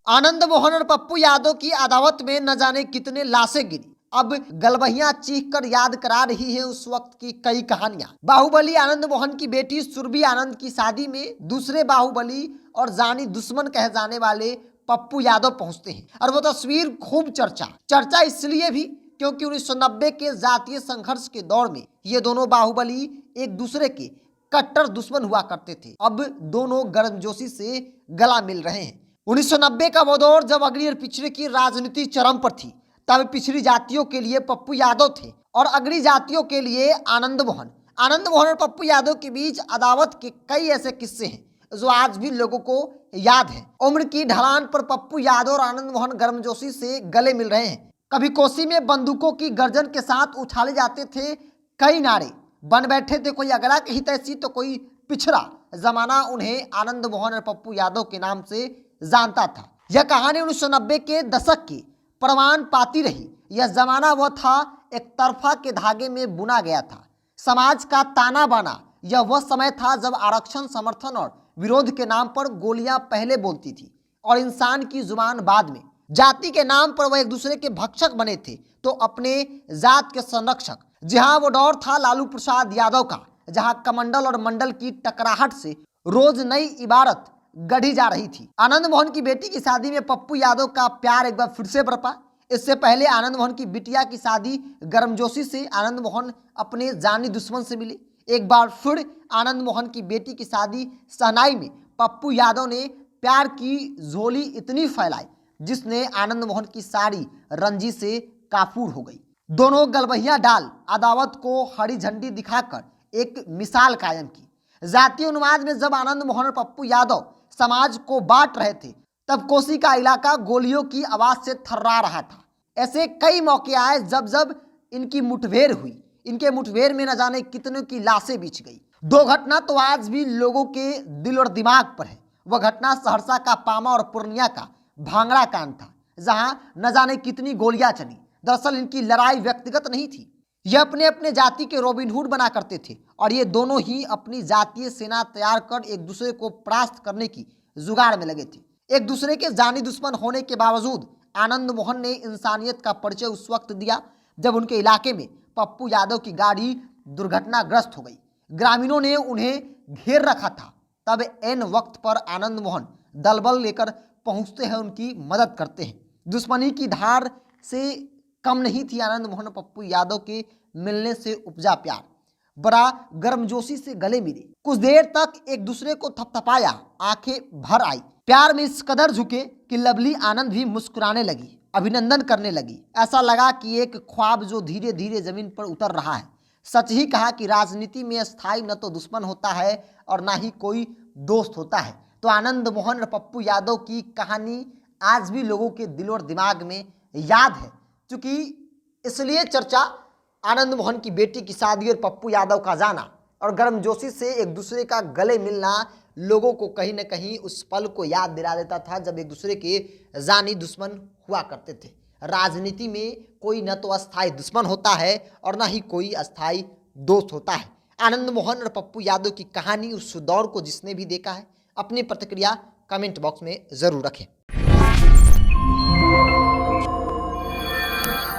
आनंद मोहन और पप्पू यादव की अदावत में न जाने कितने लाशें गिरी। अब गलबहियां चीख कर याद करा रही है उस वक्त की कई कहानियां। बाहुबली आनंद मोहन की बेटी सुरभि आनंद की शादी में दूसरे बाहुबली और जानी दुश्मन कहे जाने वाले पप्पू यादव पहुंचते हैं और वो तस्वीर खूब चर्चा इसलिए भी क्योंकि 1990 के जातीय संघर्ष के दौर में ये दोनों बाहुबली एक दूसरे के कट्टर दुश्मन हुआ करते थे। अब दोनों गर्मजोशी से गला मिल रहे हैं। 1990 का वो दौर जब अगड़ी और पिछड़े की राजनीति चरम पर थी, तब पिछड़ी जातियों के लिए पप्पू यादव थे और अगड़ी जातियों के लिए आनंद मोहन और पप्पू यादव के बीच अदावत के कई ऐसे किस्से हैं जो आज भी लोगों को याद है। उम्र की ढलान पर पप्पू यादव और आनंद मोहन गर्मजोशी से गले मिल रहे हैं। कभी कोसी में बंदूकों की गर्जन के साथ उछाले जाते थे कई नारे, बन बैठे थे कोई अगड़ा के हित ऐसी तो कोई पिछड़ा। जमाना उन्हें आनंद मोहन और पप्पू यादव के नाम से जानता था। यह कहानी 1990 के दशक की प्रमाण पाती रही। यह जमाना वह था एक तरफा के धागे में बुना गया था, समाज का ताना बाना। यह वह समय था जब आरक्षण, समर्थन और विरोध के नाम पर गोलियां पहले बोलती थी और इंसान की जुबान बाद में। जाति के नाम पर वह एक दूसरे के भक्षक बने थे तो अपने जात के संरक्षक। जहां वो दौर था लालू प्रसाद यादव का, जहां कमंडल और मंडल की टकराहट से रोज नई इबारत गढ़ी जा रही थी। आनंद मोहन की बेटी की शादी में पप्पू यादव का प्यार एक बार फिर से बरपा। इससे पहले आनंद मोहन की बिटिया की शादी गर्मजोशी से आनंद मोहन अपने जानी दुश्मन से मिले। एक बार फिर आनंद मोहन की बेटी की शादी शहनाई में पप्पू यादव ने प्यार की झोली इतनी फैलाई जिसने आनंद मोहन की सारी रंजी से काफूर हो गई। दोनों गलबहियां डाल अदावत को हरी झंडी दिखाकर एक मिसाल कायम की। जातीय उन्माद में जब आनंद मोहन और पप्पू यादव समाज को बांट रहे थे, तब कोसी का इलाका गोलियों की आवाज से थर्रा रहा था। ऐसे कई मौके आए जब इनकी मुठभेड़ हुई। इनके मुठभेड़ में न जाने कितनों की लाशें बिछ गई। दो घटना तो आज भी लोगों के दिल और दिमाग पर है। वह घटना सहरसा का पामा और पूर्णिया का भांगड़ा कांड था, जहां न जाने कितनी गोलियां चली। दरअसल इनकी लड़ाई व्यक्तिगत नहीं थी, यह अपने अपने जाति के रॉबिनहुड बना करते थे और ये दोनों ही अपनी जातीय सेना तैयार कर एक दूसरे को परास्त करने की जुगाड़ में लगे थे। एक दूसरे के जानी दुश्मन होने के बावजूद आनंद मोहन ने इंसानियत का परिचय उस वक्त दिया जब उनके इलाके में पप्पू यादव की गाड़ी दुर्घटनाग्रस्त हो गई। ग्रामीणों ने उन्हें घेर रखा था। तब एन वक्त पर आनंद मोहन दलबल लेकर पहुंचते हैं, उनकी मदद करते हैं। दुश्मनी की धार से कम नहीं थी आनंद मोहन और पप्पू यादव के मिलने से उपजा प्यार। बड़ा गर्मजोशी से गले मिले, कुछ देर तक एक दूसरे को थपथपाया, आंखें भर आई। प्यार में इस कदर झुके कि लवली आनंद भी मुस्कुराने लगी, अभिनंदन करने लगी। ऐसा लगा कि एक ख्वाब जो धीरे धीरे जमीन पर उतर रहा है। सच ही कहा कि राजनीति में स्थायी न तो दुश्मन होता है और ना ही कोई दोस्त होता है। तो आनंद मोहन और पप्पू यादव की कहानी आज भी लोगों के दिल और दिमाग में याद है। चूंकि इसलिए चर्चा आनंद मोहन की बेटी की शादी और पप्पू यादव का जाना और गर्मजोशी से एक दूसरे का गले मिलना लोगों को कहीं न कहीं उस पल को याद दिला देता था जब एक दूसरे के जानी दुश्मन हुआ करते थे। राजनीति में कोई न तो अस्थायी दुश्मन होता है और ना ही कोई अस्थायी दोस्त होता है। आनंद मोहन और पप्पू यादव की कहानी उस दौर को जिसने भी देखा है, अपनी प्रतिक्रिया कमेंट बॉक्स में ज़रूर रखें।